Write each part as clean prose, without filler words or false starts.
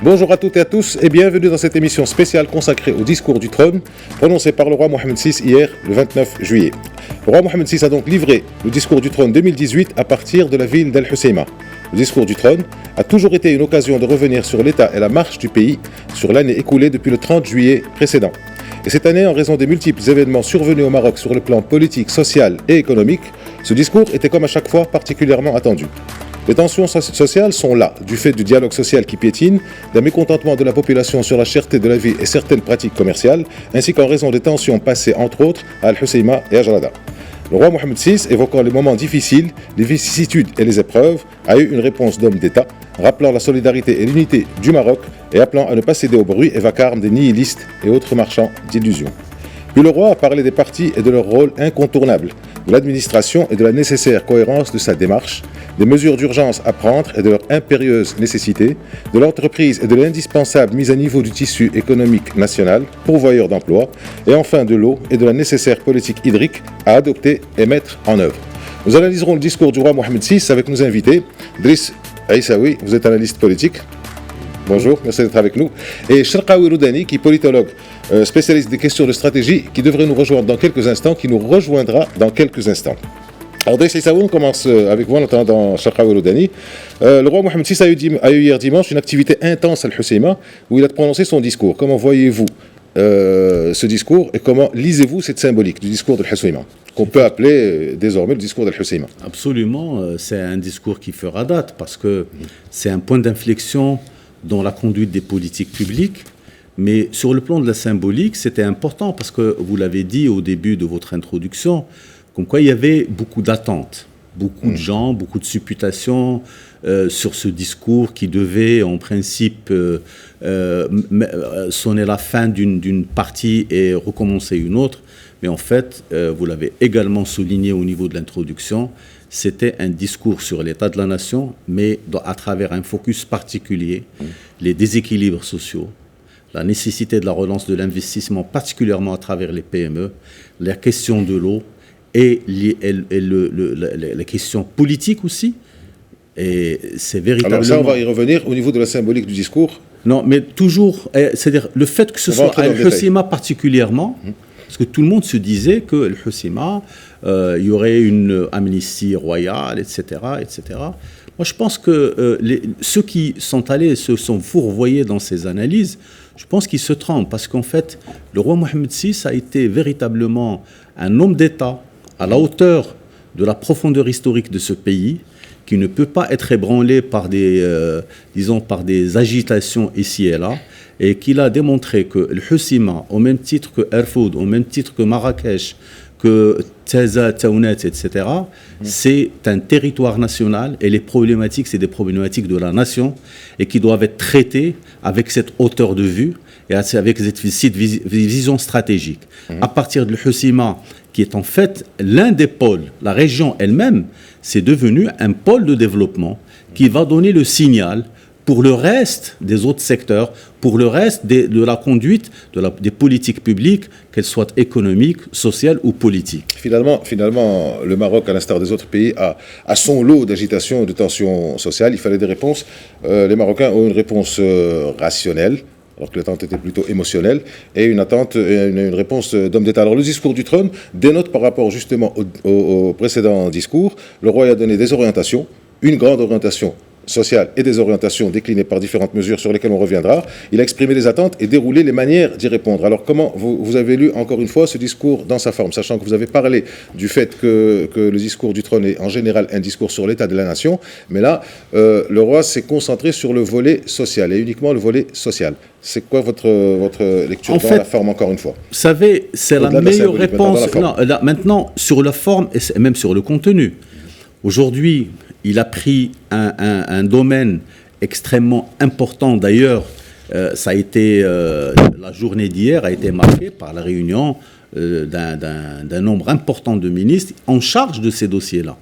Bonjour à toutes et à tous et bienvenue dans cette émission spéciale consacrée au discours du trône prononcé par le roi Mohammed VI hier, le 29 juillet. Le roi Mohammed VI a donc livré le discours du trône 2018 à partir de la ville d'Al-Husseima. Le discours du trône a toujours été une occasion de revenir sur l'état et la marche du pays sur l'année écoulée depuis le 30 juillet précédent. Et cette année, en raison des multiples événements survenus au Maroc sur le plan politique, social et économique, ce discours était comme à chaque fois particulièrement attendu. Les tensions sociales sont là, du fait du dialogue social qui piétine, d'un mécontentement de la population sur la cherté de la vie et certaines pratiques commerciales, ainsi qu'en raison des tensions passées entre autres à Al-Husseima et à Jalada. Le roi Mohammed VI, évoquant les moments difficiles, les vicissitudes et les épreuves, a eu une réponse d'homme d'État, rappelant la solidarité et l'unité du Maroc et appelant à ne pas céder au bruit et vacarme des nihilistes et autres marchands d'illusions. Puis le roi a parlé des partis et de leur rôle incontournable, de l'administration et de la nécessaire cohérence de sa démarche, des mesures d'urgence à prendre et de leur impérieuse nécessité, de l'entreprise et de l'indispensable mise à niveau du tissu économique national, pourvoyeur d'emplois, et enfin de l'eau et de la nécessaire politique hydrique à adopter et mettre en œuvre. Nous analyserons le discours du roi Mohammed VI avec nos invités. Driss Aïssaoui, vous êtes analyste politique. Bonjour, merci d'être avec nous. Et Sharqawi Roudani, qui est politologue, spécialiste des questions de stratégie, qui devrait nous rejoindre dans quelques instants, qui nous rejoindra dans quelques instants. Alors, Driss Aïssaoui, on commence avec vous en attendant Sharqawi Roudani. Le roi Mohammed VI a eu hier dimanche une activité intense à Al-Husseima, où il a prononcé son discours. Comment voyez-vous ce discours et comment lisez-vous cette symbolique du discours d'Al-Husseima, qu'on peut appeler désormais le discours d'Al-Husseima? Absolument, c'est un discours qui fera date, parce que c'est un point d'inflexion dans la conduite des politiques publiques, mais sur le plan de la symbolique, c'était important parce que vous l'avez dit au début de votre introduction, comme quoi il y avait beaucoup d'attentes, beaucoup de gens, beaucoup de supputations sur ce discours qui devait en principe sonner la fin d'une partie et recommencer une autre. Mais en fait, vous l'avez également souligné au niveau de l'introduction, c'était un discours sur l'état de la nation, mais à travers un focus particulier, les déséquilibres sociaux, la nécessité de la relance de l'investissement, particulièrement à travers les PME, la question de l'eau et la question politique aussi. Et c'est véritablement... Alors ça, on va y revenir au niveau de la symbolique du discours. Non, mais toujours, c'est-à-dire le fait que ce soit Al-Husseima particulièrement... Parce que tout le monde se disait que Al-Husseima, il y aurait une amnistie royale, etc., etc. Moi, je pense que ceux qui sont allés, se sont fourvoyés dans ces analyses, je pense qu'ils se trompent. Parce qu'en fait, le roi Mohammed VI a été véritablement un homme d'État à la hauteur de la profondeur historique de ce pays, qui ne peut pas être ébranlé par par des agitations ici et là, et qu'il a démontré que le Husseima, au même titre que Erfoud, au même titre que Marrakech, que Taza, Taounet, etc., c'est un territoire national et les problématiques, c'est des problématiques de la nation et qui doivent être traitées avec cette hauteur de vue et avec cette vision stratégique. À partir de l'Husseima, qui est en fait l'un des pôles, la région elle-même, c'est devenu un pôle de développement qui va donner le signal pour le reste des autres secteurs, pour le reste de la conduite des politiques publiques, qu'elles soient économiques, sociales ou politiques. Finalement, le Maroc, à l'instar des autres pays, a son lot d'agitation et de tensions sociales. Il fallait des réponses. Les Marocains ont une réponse rationnelle, alors que l'attente était plutôt émotionnelle, et une réponse d'homme d'État. Alors le discours du trône dénote par rapport justement au précédent discours. Le roi a donné des orientations, une grande orientation sociale et des orientations déclinées par différentes mesures sur lesquelles on reviendra. Il a exprimé les attentes et déroulé les manières d'y répondre. Alors comment vous avez lu encore une fois ce discours dans sa forme, sachant que vous avez parlé du fait que le discours du trône est en général un discours sur l'état de la nation, mais là, le roi s'est concentré sur le volet social et uniquement le volet social. C'est quoi votre lecture dans la forme, encore une fois? Vous savez, c'est la meilleure réponse. Maintenant, sur la forme et même sur le contenu. Aujourd'hui, il a pris un domaine extrêmement important. D'ailleurs, ça a été la journée d'hier a été marquée par la réunion d'un nombre important de ministres en charge de ces dossiers-là.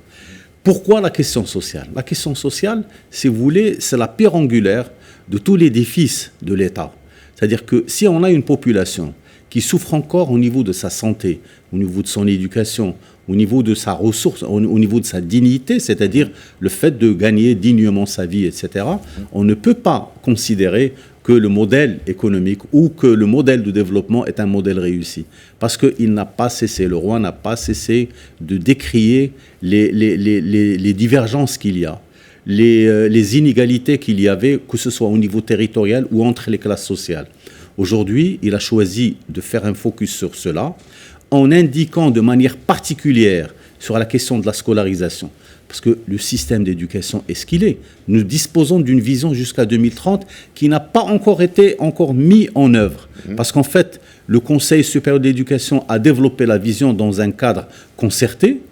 Pourquoi la question sociale? La question sociale, si vous voulez, c'est la pierre angulaire de tout l'édifice de l'État. C'est-à-dire que si on a une population qui qui souffre encore au niveau de sa santé, au niveau de son éducation, au niveau de sa ressource, au niveau de sa dignité, c'est-à-dire le fait de gagner dignement sa vie, etc., on ne peut pas considérer que le modèle économique ou que le modèle de développement est un modèle réussi. Parce qu'il n'a pas cessé, le roi n'a pas cessé de décrier les divergences qu'il y a, les inégalités qu'il y avait, que ce soit au niveau territorial ou entre les classes sociales. Aujourd'hui, il a choisi de faire un focus sur cela, en indiquant de manière particulière sur la question de la scolarisation. Parce que le système d'éducation est ce qu'il est. Nous disposons d'une vision jusqu'à 2030 qui n'a pas encore été mis en œuvre. Parce qu'en fait, le Conseil supérieur de l'éducation a développé la vision dans un cadre concerté.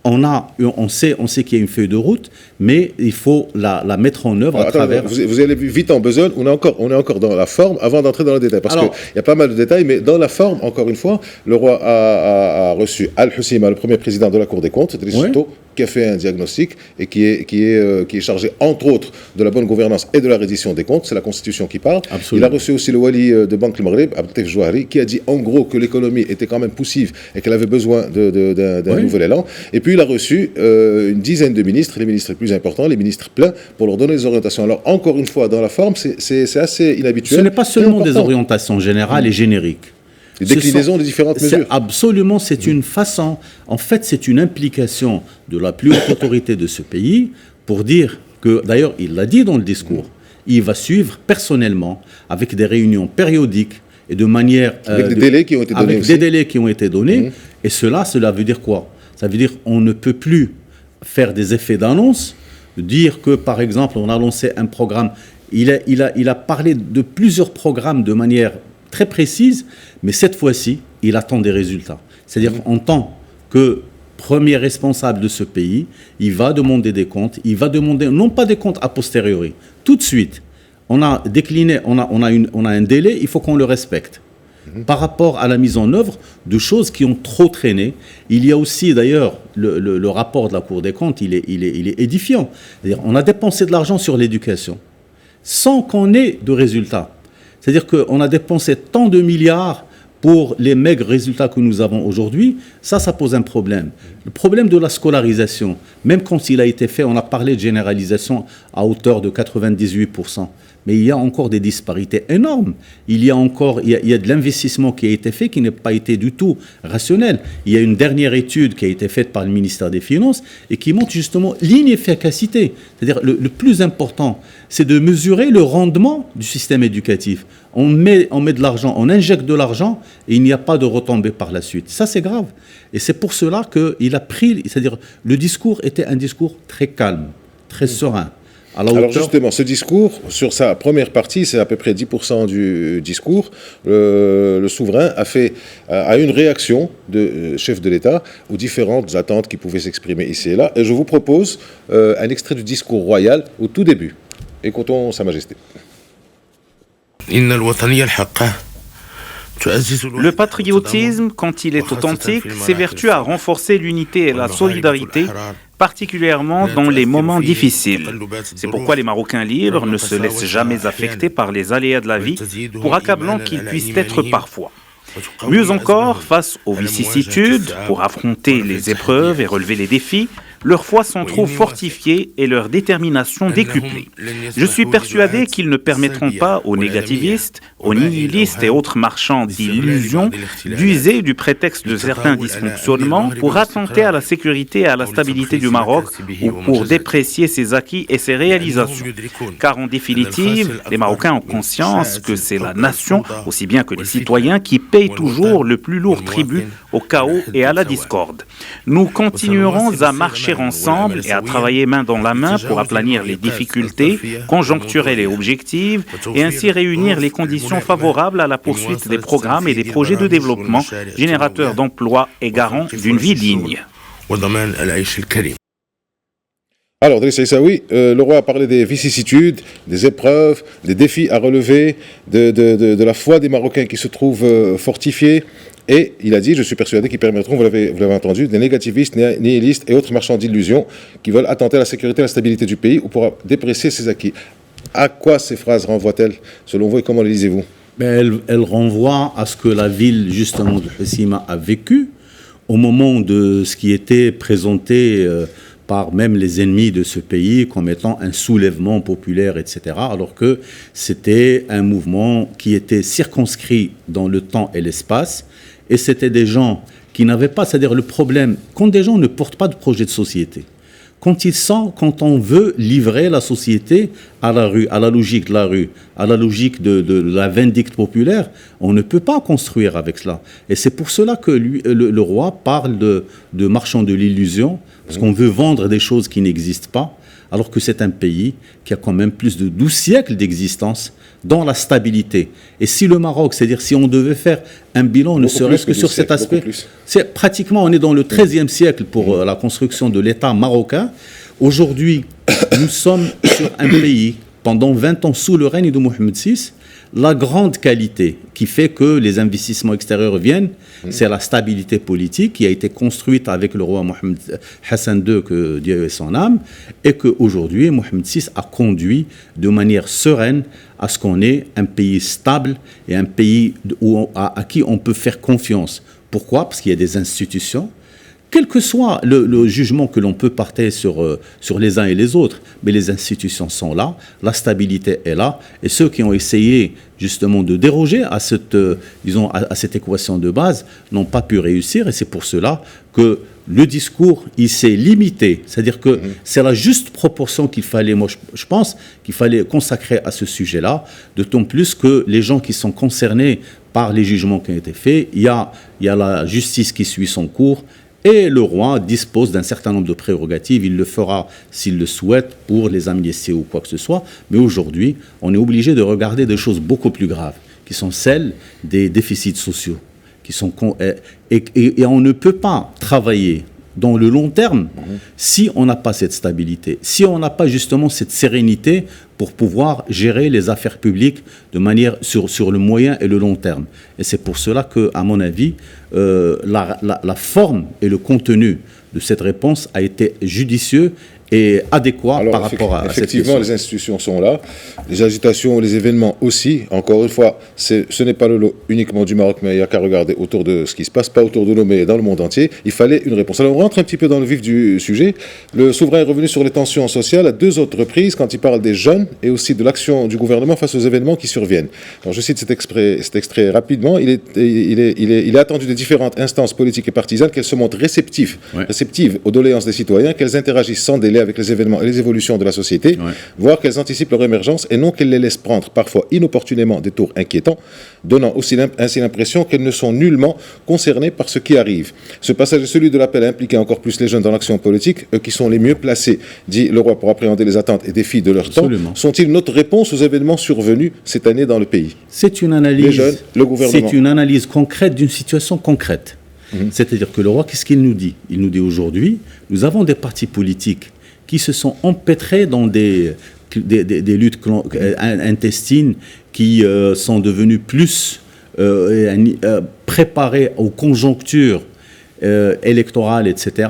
On sait qu'il y a une feuille de route, mais il faut la mettre en œuvre à travers... Vous allez vite en besogne, on est encore dans la forme avant d'entrer dans le détail, parce qu'il y a pas mal de détails, mais dans la forme, encore une fois, le roi a reçu Al-Husseima, le premier président de la Cour des comptes, de l'Essoto, qui a fait un diagnostic et qui est chargé, entre autres, de la bonne gouvernance et de la reddition des comptes. C'est la Constitution qui parle. Absolument. Il a reçu aussi le wali de Banque al-Maghreb, Abdelatif Jouari, qui a dit en gros que l'économie était quand même poussive et qu'elle avait besoin d'un nouvel élan. Et puis il a reçu une dizaine de ministres, les ministres les plus importants, les ministres pleins, pour leur donner des orientations. Alors encore une fois, dans la forme, c'est assez inhabituel. Ce n'est pas seulement des orientations générales et génériques. Les déclinaisons des différentes mesures. Absolument, c'est une façon, en fait, c'est une implication de la plus haute autorité de ce pays pour dire que, d'ailleurs, il l'a dit dans le discours, il va suivre personnellement, avec des réunions périodiques et de manière... avec des délais qui ont été donnés avec des délais qui ont été donnés. Et cela veut dire quoi? Ça veut dire qu'on ne peut plus faire des effets d'annonce, dire que, par exemple, on a lancé un programme, il a parlé de plusieurs programmes de manière très précise, mais cette fois-ci, il attend des résultats. C'est-à-dire qu'en tant que premier responsable de ce pays, il va demander des comptes, il va demander, non pas des comptes a posteriori, tout de suite. On a décliné, on a un délai, il faut qu'on le respecte. Par rapport à la mise en œuvre de choses qui ont trop traîné. Il y a aussi, d'ailleurs, le rapport de la Cour des comptes, il est édifiant. C'est-à-dire, on a dépensé de l'argent sur l'éducation sans qu'on ait de résultats. C'est-à-dire qu'on a dépensé tant de milliards pour les maigres résultats que nous avons aujourd'hui. Ça pose un problème. Le problème de la scolarisation, même quand il a été fait, on a parlé de généralisation à hauteur de 98%. Mais il y a encore des disparités énormes. Il y a de l'investissement qui a été fait qui n'a pas été du tout rationnel. Il y a une dernière étude qui a été faite par le ministère des Finances et qui montre justement l'inefficacité. C'est-à-dire le plus important, c'est de mesurer le rendement du système éducatif. On met de l'argent, on injecte de l'argent et il n'y a pas de retombées par la suite. Ça, c'est grave. Et c'est pour cela qu'il a pris, c'est-à-dire le discours était un discours très calme, très serein. Alors justement, ce discours, sur sa première partie, c'est à peu près 10% du discours, le souverain a une réaction de chef de l'État aux différentes attentes qui pouvaient s'exprimer ici et là. Et je vous propose un extrait du discours royal au tout début. Écoutons Sa Majesté. Le patriotisme, quand il est authentique, s'évertue à renforcer l'unité et la solidarité, particulièrement dans les moments difficiles. C'est pourquoi les Marocains libres ne se laissent jamais affecter par les aléas de la vie, pour accablants qu'ils puissent être parfois. Mieux encore, face aux vicissitudes, pour affronter les épreuves et relever les défis, leur foi s'en trouve fortifiée et leur détermination décuplée. Je suis persuadé qu'ils ne permettront pas aux négativistes, aux nihilistes et autres marchands d'illusions d'user du prétexte de certains dysfonctionnements pour attenter à la sécurité et à la stabilité du Maroc ou pour déprécier ses acquis et ses réalisations. Car en définitive, les Marocains ont conscience que c'est la nation, aussi bien que les citoyens, qui payent toujours le plus lourd tribut au chaos et à la discorde. Nous continuerons à marcher ensemble et à travailler main dans la main pour aplanir les difficultés, conjoncturer les objectifs et ainsi réunir les conditions favorables à la poursuite des programmes et des projets de développement générateurs d'emplois et garants d'une vie digne. Alors, Driss Aissaoui, le roi a parlé des vicissitudes, des épreuves, des défis à relever, de la foi des Marocains qui se trouvent fortifiés. Et il a dit, je suis persuadé qu'ils permettront, vous l'avez entendu, des négativistes, nihilistes et autres marchands d'illusions qui veulent attenter à la sécurité et à la stabilité du pays ou pour déprécier ses acquis. À quoi ces phrases renvoient-elles, selon vous, et comment les lisez-vous ? Elle renvoie à ce que la ville, justement, de Hoceima a vécu au moment de ce qui était présenté par même les ennemis de ce pays comme étant un soulèvement populaire, etc., alors que c'était un mouvement qui était circonscrit dans le temps et l'espace, et c'était des gens qui n'avaient pas, c'est-à-dire le problème, quand des gens ne portent pas de projet de société, quand on veut livrer la société à la rue, à la logique de la rue, à la logique de la vindicte populaire, on ne peut pas construire avec cela. Et c'est pour cela que le roi parle de marchand de l'illusion, parce qu'on veut vendre des choses qui n'existent pas, alors que c'est un pays qui a quand même plus de 12 siècles d'existence dans la stabilité. Et si le Maroc, c'est-à-dire si on devait faire un bilan, ne serait-ce que sur cet aspect, c'est pratiquement, on est dans le XIIIe siècle pour la construction de l'État marocain. Aujourd'hui, nous sommes sur un pays, pendant 20 ans sous le règne de Mohamed VI, la grande qualité qui fait que les investissements extérieurs viennent, c'est la stabilité politique qui a été construite avec le roi Mohamed Hassan II, que Dieu ait son âme, et qu'aujourd'hui, Mohamed VI a conduit de manière sereine à ce qu'on ait un pays stable et un pays à qui on peut faire confiance. Pourquoi ? Parce qu'il y a des institutions. Quel que soit le jugement que l'on peut porter sur les uns et les autres, mais les institutions sont là, la stabilité est là, et ceux qui ont essayé justement de déroger à cette équation de base n'ont pas pu réussir, et c'est pour cela que le discours, il s'est limité. C'est-à-dire que c'est la juste proportion qu'il fallait, moi je pense, qu'il fallait consacrer à ce sujet-là, d'autant plus que les gens qui sont concernés par les jugements qui ont été faits, il y a la justice qui suit son cours, et le roi dispose d'un certain nombre de prérogatives. Il le fera s'il le souhaite pour les amnistier ou quoi que ce soit. Mais aujourd'hui, on est obligé de regarder des choses beaucoup plus graves, qui sont celles des déficits sociaux. Et on ne peut pas travailler dans le long terme si on n'a pas cette stabilité, si on n'a pas justement cette sérénité pour pouvoir gérer les affaires publiques de manière sur le moyen et le long terme. Et c'est pour cela que, à mon avis, la forme et le contenu de cette réponse a été judicieux et adéquat par rapport à cette question. Effectivement, les institutions sont là, les agitations, les événements aussi. Encore une fois, ce n'est pas le lot uniquement du Maroc, mais il n'y a qu'à regarder autour de ce qui se passe, pas autour de nous, mais dans le monde entier. Il fallait une réponse. Alors, on rentre un petit peu dans le vif du sujet. Le souverain est revenu sur les tensions sociales à 2 autres reprises quand il parle des jeunes et aussi de l'action du gouvernement face aux événements qui surviennent. Alors, je cite cet extrait rapidement. Il est attendu des différentes instances politiques et partisanes qu'elles se montrent réceptives aux doléances des citoyens, qu'elles interagissent sans délai avec les événements et les évolutions de la société, voire qu'elles anticipent leur émergence et non qu'elles les laissent prendre parfois inopportunément des tours inquiétants, donnant ainsi l'impression qu'elles ne sont nullement concernées par ce qui arrive. Ce passage est celui de l'appel à impliquer encore plus les jeunes dans l'action politique, eux qui sont les mieux placés, dit le roi, pour appréhender les attentes et défis de leur temps. Sont-ils notre réponse aux événements survenus cette année dans le pays ? C'est une analyse, les jeunes, le gouvernement. C'est une analyse concrète d'une situation concrète. C'est-à-dire que le roi, qu'est-ce qu'il nous dit ? Il nous dit aujourd'hui, nous avons des partis politiques qui se sont empêtrés dans des luttes intestines qui sont devenues plus préparées aux conjonctures électorales, etc.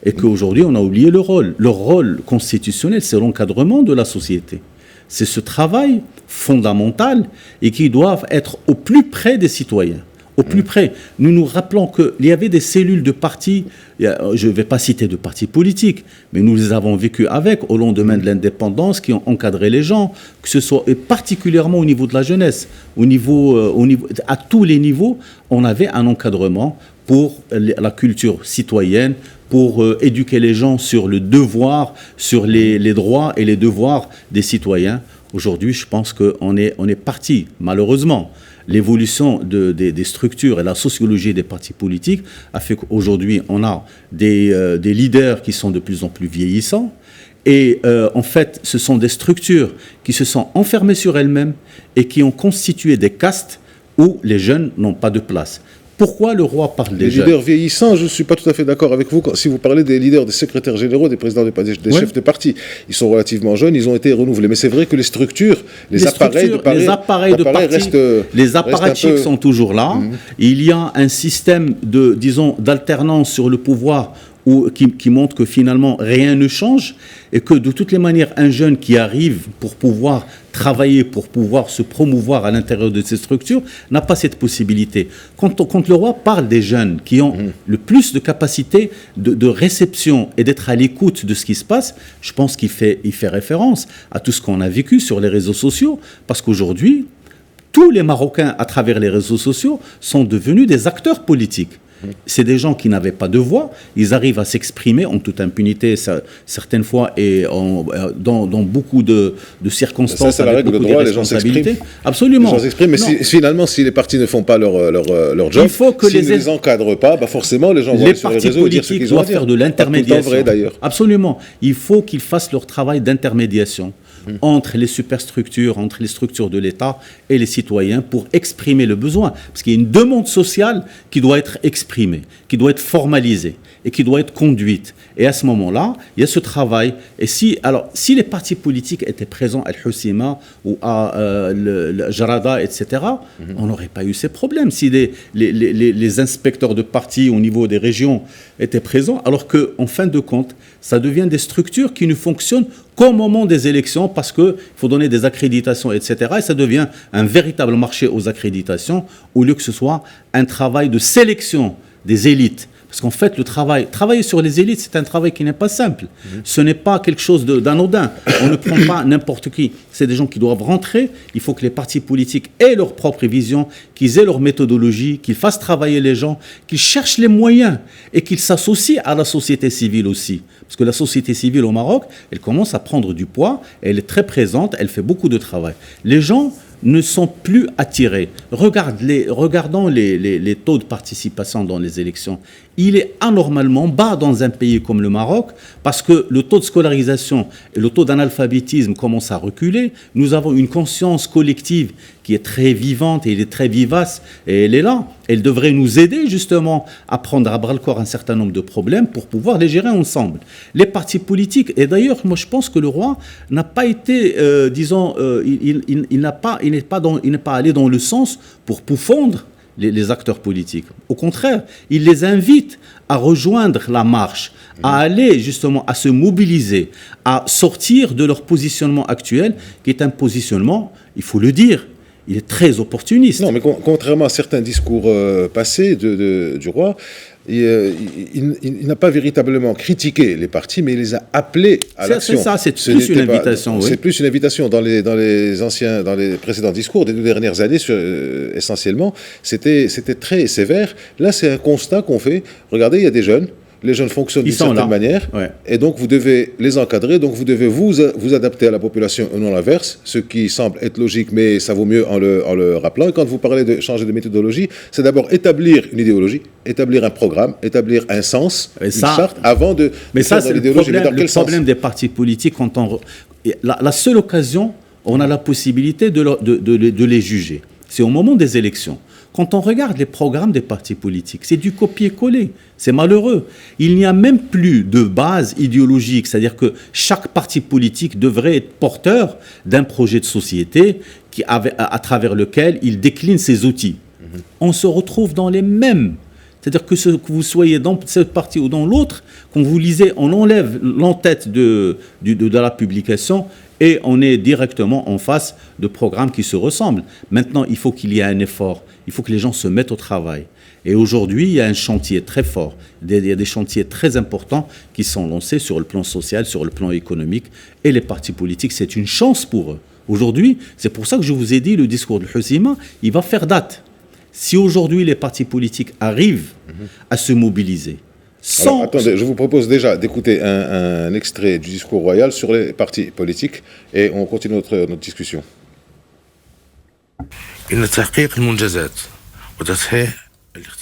Et qu'aujourd'hui, on a oublié le rôle. Le rôle constitutionnel, c'est l'encadrement de la société. C'est ce travail fondamental et qui doit être au plus près des citoyens. Au plus près. Nous nous rappelons qu'il y avait des cellules de partis, je ne vais pas citer de partis politiques, mais nous les avons vécues au lendemain de l'indépendance, qui ont encadré les gens, que ce soit et particulièrement au niveau de la jeunesse, à tous les niveaux, on avait un encadrement pour la culture citoyenne, pour éduquer les gens sur le devoir, sur les droits et les devoirs des citoyens. Aujourd'hui, je pense qu'on est parti, malheureusement. L'évolution des structures et la sociologie des partis politiques a fait qu'aujourd'hui, on a des leaders qui sont de plus en plus vieillissants. Et en fait, ce sont des structures qui se sont enfermées sur elles-mêmes et qui ont constitué des castes où les jeunes n'ont pas de place. Pourquoi le roi parle des jeunes ? Les leaders vieillissants, je ne suis pas tout à fait d'accord avec vous. Si vous parlez des leaders, des secrétaires généraux, des présidents des chefs de parti, ils sont relativement jeunes, ils ont été renouvelés. Mais c'est vrai que les structures, les appareils de parti, les apparatchiks sont toujours là. Il y a un système d'alternance sur le pouvoir qui montrent que finalement rien ne change et que de toutes les manières, un jeune qui arrive pour pouvoir travailler, pour pouvoir se promouvoir à l'intérieur de ces structures, n'a pas cette possibilité. Quand le roi parle des jeunes qui ont le plus de capacité de réception et d'être à l'écoute de ce qui se passe, je pense qu'il fait référence à tout ce qu'on a vécu sur les réseaux sociaux, parce qu'aujourd'hui, tous les Marocains, à travers les réseaux sociaux, sont devenus des acteurs politiques. C'est des gens qui n'avaient pas de voix, ils arrivent à s'exprimer en toute impunité, certaines fois, et dans beaucoup de circonstances. Ça, c'est la règle de droit, les gens s'expriment. Absolument. Les gens s'expriment, mais finalement, si les partis ne font pas leur job, s'ils ne les encadrent pas, forcément, les gens vont aller sur les réseaux et dire ce qu'ils ont à dire. Les partis politiques doivent faire de l'intermédiation. Vrai, d'ailleurs. Absolument. Il faut qu'ils fassent leur travail d'intermédiation entre les superstructures, entre les structures de l'État et les citoyens pour exprimer le besoin. Parce qu'il y a une demande sociale qui doit être exprimée, qui doit être formalisée et qui doit être conduite. Et à ce moment-là, il y a ce travail. Et si les partis politiques étaient présents à Al-Husima ou à Jarada, etc., on n'aurait pas eu ces problèmes. Si les inspecteurs de partis au niveau des régions étaient présents, alors qu'en fin de compte, ça devient des structures qui ne fonctionnent qu'au moment des élections parce qu'il faut donner des accréditations, etc. Et ça devient un véritable marché aux accréditations au lieu que ce soit un travail de sélection des élites. Parce qu'en fait, travailler sur les élites, c'est un travail qui n'est pas simple. Ce n'est pas quelque chose d'anodin. On ne prend pas n'importe qui. C'est des gens qui doivent rentrer. Il faut que les partis politiques aient leur propre vision, qu'ils aient leur méthodologie, qu'ils fassent travailler les gens, qu'ils cherchent les moyens et qu'ils s'associent à la société civile aussi. Parce que la société civile au Maroc, elle commence à prendre du poids, elle est très présente, elle fait beaucoup de travail. Les gens ne sont plus attirés. Regardons les taux de participation dans les élections. Il est anormalement bas dans un pays comme le Maroc parce que le taux de scolarisation et le taux d'analphabétisme commencent à reculer. Nous avons une conscience collective qui est très vivante et elle est très vivace et elle est là. Elle devrait nous aider justement à prendre à bras-le-corps un certain nombre de problèmes pour pouvoir les gérer ensemble. Les partis politiques, et d'ailleurs moi je pense que le roi n'a pas été, il n'est pas allé dans le sens pour pourfondre les acteurs politiques. Au contraire, il les invite à rejoindre la marche, à aller justement, à se mobiliser, à sortir de leur positionnement actuel, qui est un positionnement, il faut le dire, il est très opportuniste. Non, mais contrairement à certains discours passés du roi, il n'a pas véritablement critiqué les partis, mais il les a appelés à l'action. C'est ça, c'est plus une invitation. Oui. C'est plus une invitation. Dans les précédents discours des 2 dernières années, essentiellement, c'était très sévère. Là, c'est un constat qu'on fait. Regardez, il y a des jeunes. Les jeunes fonctionnent d'une certaine manière, et donc vous devez les encadrer, donc vous devez vous adapter à la population et non l'inverse, ce qui semble être logique, mais ça vaut mieux en le rappelant. Et quand vous parlez de changer de méthodologie, c'est d'abord établir une idéologie, établir un programme, établir un sens, une charte, avant de faire de l'idéologie. Mais dans quel sens ? Le problème des partis politiques, la seule occasion, on a la possibilité de les juger. C'est au moment des élections. Quand on regarde les programmes des partis politiques, c'est du copier-coller. C'est malheureux. Il n'y a même plus de base idéologique, c'est-à-dire que chaque parti politique devrait être porteur d'un projet de société à travers lequel il décline ses outils. On se retrouve dans les mêmes. C'est-à-dire que vous soyez dans cette partie ou dans l'autre, quand vous lisez, on enlève l'entête de la publication et on est directement en face de programmes qui se ressemblent. Maintenant, il faut qu'il y ait un effort. Il faut que les gens se mettent au travail. Et aujourd'hui, il y a un chantier très fort. Il y a des chantiers très importants qui sont lancés sur le plan social, sur le plan économique. Et les partis politiques, c'est une chance pour eux. Aujourd'hui, c'est pour ça que je vous ai dit, le discours de Husima, il va faire date. Si aujourd'hui les partis politiques arrivent à se mobiliser, alors, attendez, je vous propose déjà d'écouter un extrait du discours royal sur les partis politiques et on continue notre discussion.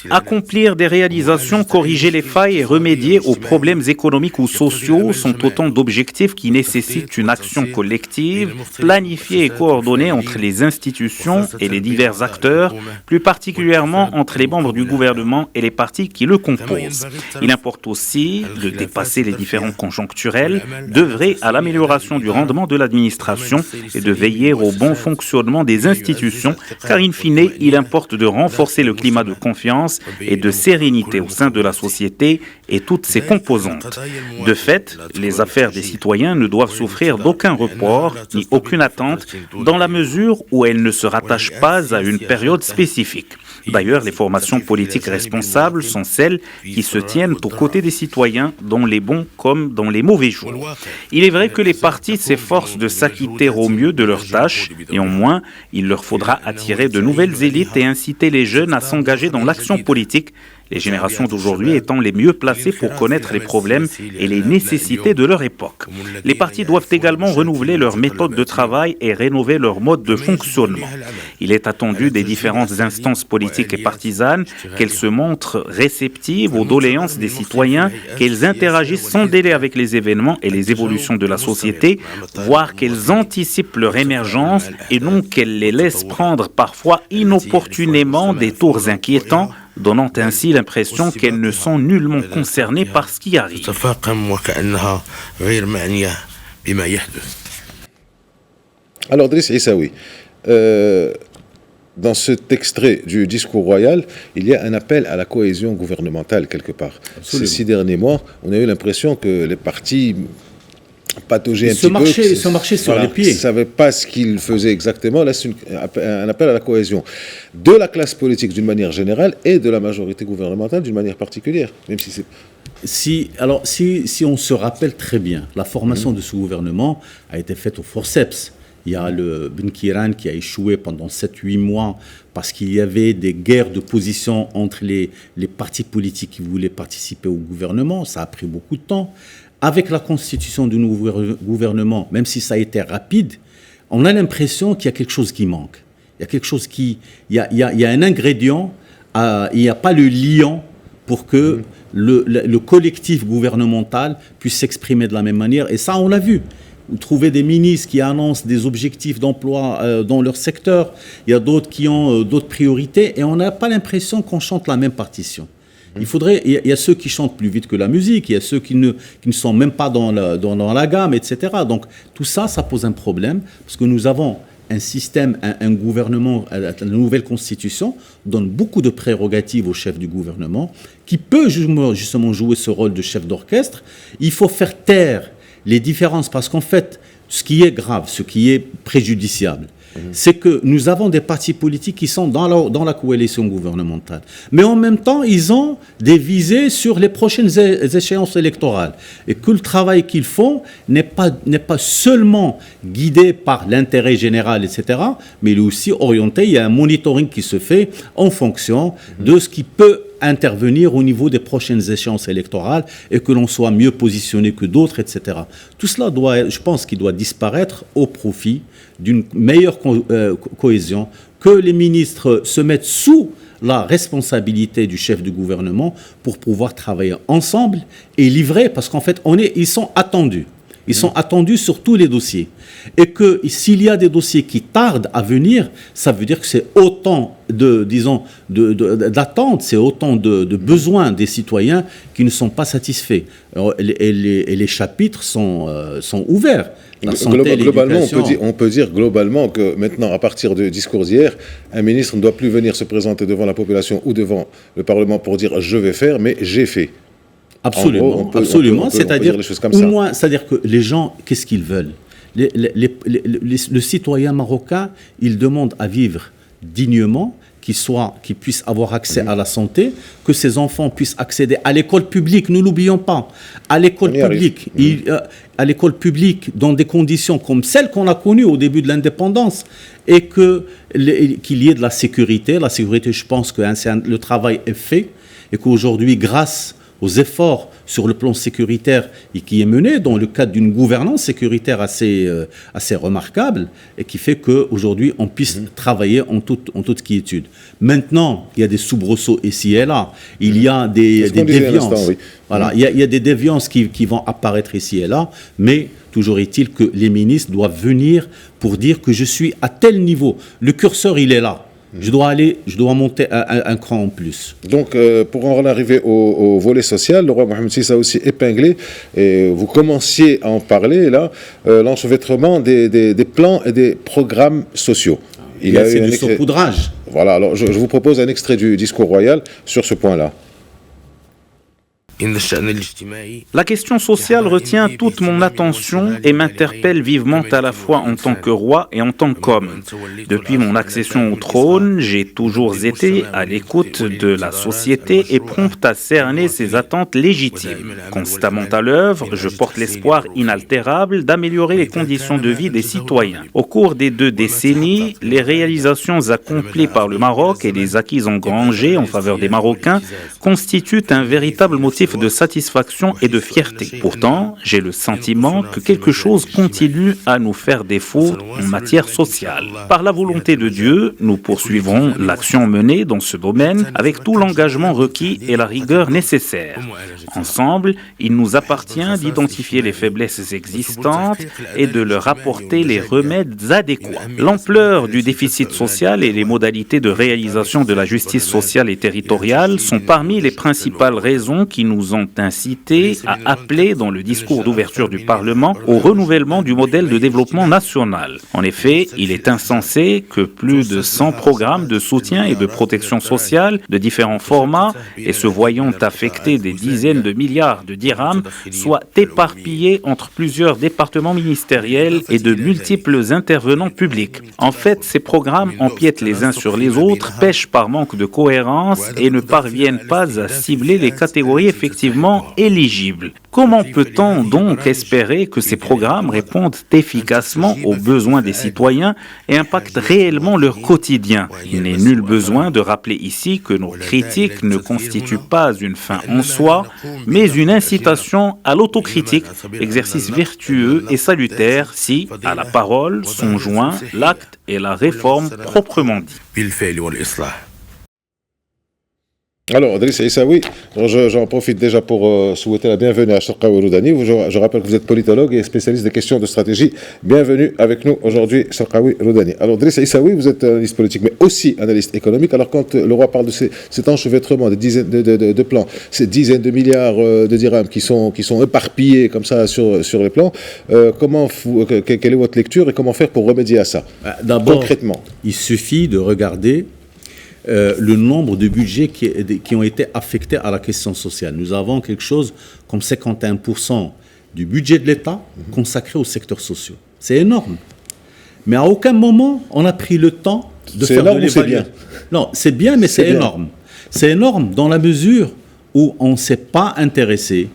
Accomplir des réalisations, corriger les failles et remédier aux problèmes économiques ou sociaux sont autant d'objectifs qui nécessitent une action collective, planifiée et coordonnée entre les institutions et les divers acteurs, plus particulièrement entre les membres du gouvernement et les partis qui le composent. Il importe aussi de dépasser les différends conjoncturels, d'œuvrer à l'amélioration du rendement de l'administration et de veiller au bon fonctionnement des institutions, car in fine, il importe de renforcer le climat de confiance confiance et de sérénité au sein de la société et toutes ses composantes. De fait, les affaires des citoyens ne doivent souffrir d'aucun report ni aucune attente dans la mesure où elles ne se rattachent pas à une période spécifique. D'ailleurs, les formations politiques responsables sont celles qui se tiennent aux côtés des citoyens dans les bons comme dans les mauvais jours. Il est vrai que les partis s'efforcent de s'acquitter au mieux de leurs tâches. Néanmoins, il leur faudra attirer de nouvelles élites et inciter les jeunes à s'engager dans l'action politique, les générations d'aujourd'hui étant les mieux placées pour connaître les problèmes et les nécessités de leur époque. Les partis doivent également renouveler leur méthode de travail et rénover leur mode de fonctionnement. Il est attendu des différentes instances politiques et partisanes qu'elles se montrent réceptives aux doléances des citoyens, qu'elles interagissent sans délai avec les événements et les évolutions de la société, voire qu'elles anticipent leur émergence et non qu'elles les laissent prendre parfois inopportunément des tours inquiétants, donnant ainsi l'impression qu'elles ne sont nullement concernées par ce qui arrive. Alors, Driss Issaoui, dans cet extrait du discours royal, il y a un appel à la cohésion gouvernementale quelque part. Absolument. Ces 6 derniers mois, on a eu l'impression que les partis pataugeaient un petit peu. Ils se marchaient sur les pieds. Ils ne savaient pas ce qu'ils faisaient exactement. Là, c'est un appel à la cohésion de la classe politique d'une manière générale et de la majorité gouvernementale d'une manière particulière, même si c'est... Si on se rappelle très bien, la formation de ce gouvernement a été faite au forceps. Il y a le Ben Kiran qui a échoué pendant 7-8 mois parce qu'il y avait des guerres de position entre les partis politiques qui voulaient participer au gouvernement. Ça a pris beaucoup de temps. Avec la constitution du nouveau gouvernement, même si ça a été rapide, on a l'impression qu'il y a quelque chose qui manque. Il y a quelque chose qui... Il y a un ingrédient, il n'y a pas le liant pour que le collectif gouvernemental puisse s'exprimer de la même manière. Et ça, on l'a vu. Vous trouvez des ministres qui annoncent des objectifs d'emploi dans leur secteur. Il y a d'autres qui ont d'autres priorités. Et on n'a pas l'impression qu'on chante la même partition. Il y a ceux qui chantent plus vite que la musique, il y a ceux qui ne sont même pas dans la gamme, etc. Donc tout ça, ça pose un problème, parce que nous avons un système, un gouvernement, la nouvelle constitution donne beaucoup de prérogatives au chef du gouvernement, qui peut justement jouer ce rôle de chef d'orchestre. Il faut faire taire les différences, parce qu'en fait, ce qui est grave, ce qui est préjudiciable, c'est que nous avons des partis politiques qui sont dans la coalition gouvernementale. Mais en même temps, ils ont des visées sur les prochaines échéances électorales. Et que le travail qu'ils font n'est pas seulement guidé par l'intérêt général, etc., mais il est aussi orienté. Il y a un monitoring qui se fait en fonction de ce qui peut intervenir au niveau des prochaines échéances électorales et que l'on soit mieux positionné que d'autres, etc. Tout cela je pense qu'il doit disparaître au profit d'une meilleure cohésion, que les ministres se mettent sous la responsabilité du chef du gouvernement pour pouvoir travailler ensemble et livrer, parce qu'en fait, ils sont attendus. Ils sont attendus sur tous les dossiers. Et que s'il y a des dossiers qui tardent à venir, ça veut dire que c'est autant d'attentes, c'est autant de besoins des citoyens qui ne sont pas satisfaits. Et les chapitres sont ouverts. Globalement, on peut dire globalement que maintenant, à partir du discours d'hier, un ministre ne doit plus venir se présenter devant la population ou devant le Parlement pour dire « je vais faire », mais « j'ai fait ». Absolument, absolument. C'est-à-dire, au moins, c'est-à-dire que les gens, qu'est-ce qu'ils veulent ? Le citoyen marocain, il demande à vivre dignement, qu'il puisse avoir accès à la santé, que ses enfants puissent accéder à l'école publique. Nous l'oublions pas. À l'école publique, dans des conditions comme celles qu'on a connues au début de l'indépendance, et qu'il y ait de la sécurité. La sécurité, je pense que le travail est fait, et qu'aujourd'hui, grâce aux efforts sur le plan sécuritaire et qui est mené dans le cadre d'une gouvernance sécuritaire assez remarquable et qui fait qu'aujourd'hui on puisse travailler en toute quiétude. Maintenant, il y a des soubresauts ici et là, il y a des déviances. Voilà, il y a des déviances qui vont apparaître ici et là, mais toujours est-il que les ministres doivent venir pour dire que je suis à tel niveau. Le curseur, il est là. Je dois monter un cran en plus. Donc, pour en arriver au volet social, le roi Mohamed VI a aussi épinglé, et vous commenciez à en parler là, l'enchevêtrement des plans et des programmes sociaux. C'est du saupoudrage. Voilà, alors je vous propose un extrait du discours royal sur ce point-là. La question sociale retient toute mon attention et m'interpelle vivement à la fois en tant que roi et en tant qu'homme. Depuis mon accession au trône, j'ai toujours été à l'écoute de la société et prompt à cerner ses attentes légitimes. Constamment à l'œuvre, je porte l'espoir inaltérable d'améliorer les conditions de vie des citoyens. Au cours des 2 décennies, les réalisations accomplies par le Maroc et les acquis engrangés en faveur des Marocains constituent un véritable motif de satisfaction et de fierté. Pourtant, j'ai le sentiment que quelque chose continue à nous faire défaut en matière sociale. Par la volonté de Dieu, nous poursuivrons l'action menée dans ce domaine avec tout l'engagement requis et la rigueur nécessaire. Ensemble, il nous appartient d'identifier les faiblesses existantes et de leur apporter les remèdes adéquats. L'ampleur du déficit social et les modalités de réalisation de la justice sociale et territoriale sont parmi les principales raisons qui nous ont incités à appeler dans le discours d'ouverture du Parlement au renouvellement du modèle de développement national. En effet, il est insensé que plus de 100 programmes de soutien et de protection sociale de différents formats et se voyant affecter des dizaines de milliards de dirhams soient éparpillés entre plusieurs départements ministériels et de multiples intervenants publics. En fait, ces programmes empiètent les uns sur les autres, pêchent par manque de cohérence et ne parviennent pas à cibler les catégories effectivement éligibles. Comment peut-on donc espérer que ces programmes répondent efficacement aux besoins des citoyens et impactent réellement leur quotidien? Il n'est nul besoin de rappeler ici que nos critiques ne constituent pas une fin en soi, mais une incitation à l'autocritique, exercice vertueux et salutaire si, à la parole, sont joints l'acte et la réforme proprement dit. Alors, Driss Issaoui, j'en profite déjà pour souhaiter la bienvenue à Sharqawi Roudani. Je rappelle que vous êtes politologue et spécialiste des questions de stratégie. Bienvenue avec nous aujourd'hui, Sharqawi Roudani. Alors, Driss Issaoui, vous êtes analyste politique, mais aussi analyste économique. Alors, quand le roi parle de cet enchevêtrement, des dizaines de plans, ces dizaines de milliards de dirhams qui sont éparpillés comme ça sur les plans, quelle est votre lecture et comment faire pour remédier à ça? D'abord, concrètement, il suffit de regarder le nombre de budgets qui ont été affectés à la question sociale. Nous avons quelque chose comme 51% du budget de l'État consacré aux secteurs sociaux. C'est énorme. Mais à aucun moment, on a pris le temps de faire de l'évaluation. C'est bien. Non, c'est bien, mais c'est énorme. C'est énorme dans la mesure où on ne s'est pas intéressé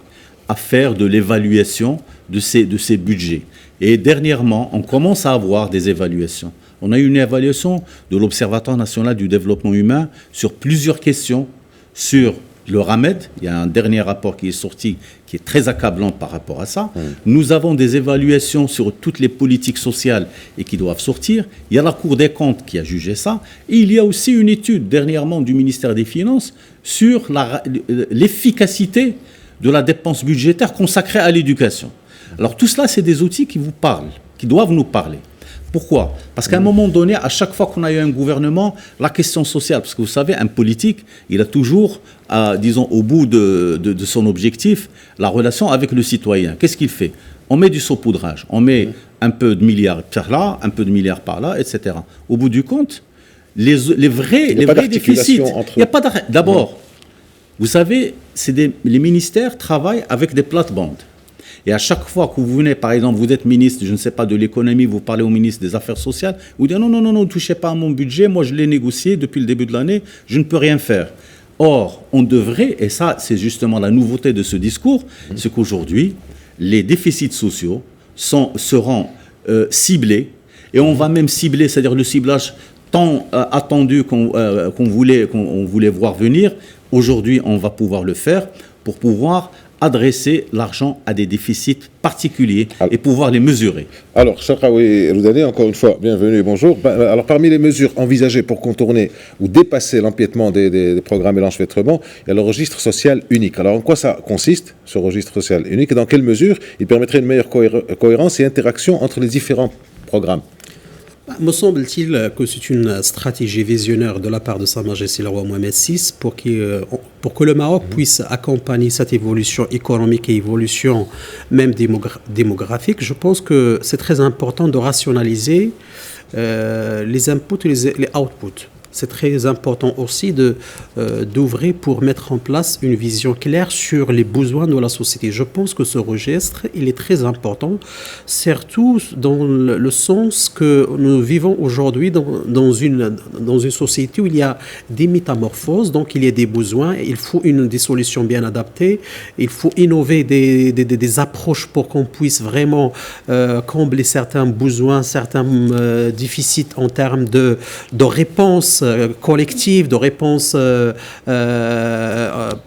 à faire de l'évaluation de ces budgets. Et dernièrement, on commence à avoir des évaluations. On a eu une évaluation de l'Observatoire national du développement humain sur plusieurs questions, sur le RAMED. Il y a un dernier rapport qui est sorti qui est très accablant par rapport à ça. Nous avons des évaluations sur toutes les politiques sociales et qui doivent sortir. Il y a la Cour des comptes qui a jugé ça. Et il y a aussi une étude dernièrement du ministère des Finances sur l'efficacité de la dépense budgétaire consacrée à l'éducation. Alors tout cela, c'est des outils qui vous parlent, qui doivent nous parler. Pourquoi? Parce qu'à un moment donné, à chaque fois qu'on a eu un gouvernement, la question sociale, parce que vous savez, un politique, il a toujours, disons, au bout de son objectif, la relation avec le citoyen. Qu'est-ce qu'il fait? On met du saupoudrage, on met un peu de milliards par là, un peu de milliards par là, etc. Au bout du compte, les vrais déficits, il n'y a pas d'arrêt. D'abord, vous savez, les ministères travaillent avec des plates-bandes. Et à chaque fois que vous venez, par exemple, vous êtes ministre, je ne sais pas, de l'économie, vous parlez au ministre des Affaires sociales, vous dites non, ne touchez pas à mon budget, moi je l'ai négocié depuis le début de l'année, je ne peux rien faire. Or, on devrait, et ça c'est justement la nouveauté de ce discours, c'est qu'aujourd'hui, les déficits sociaux seront ciblés, et on va même cibler, c'est-à-dire le ciblage tant attendu qu'on voulait voir venir, aujourd'hui on va pouvoir le faire pour pouvoir adresser l'argent à des déficits particuliers et pouvoir les mesurer. Alors, Sharqawi Roudani, encore une fois, bienvenue et bonjour. Alors, parmi les mesures envisagées pour contourner ou dépasser l'empiètement des programmes et l'enchevêtrement, il y a le registre social unique. Alors, en quoi ça consiste, ce registre social unique, et dans quelle mesure il permettrait une meilleure cohérence et interaction entre les différents programmes? Me semble-t-il que c'est une stratégie visionnaire de la part de Sa Majesté le roi Mohamed VI pour que le Maroc puisse accompagner cette évolution économique et évolution même démographique. Je pense que c'est très important de rationaliser les inputs et les outputs. c'est très important aussi d'ouvrir pour mettre en place une vision claire sur les besoins de la société. Je pense que ce registre, il est très important, surtout dans le sens que nous vivons aujourd'hui dans une société où il y a des métamorphoses, donc il y a des besoins, il faut des solutions bien adaptées, il faut innover des approches pour qu'on puisse vraiment combler certains besoins, certains déficits en termes de réponse collective, de réponse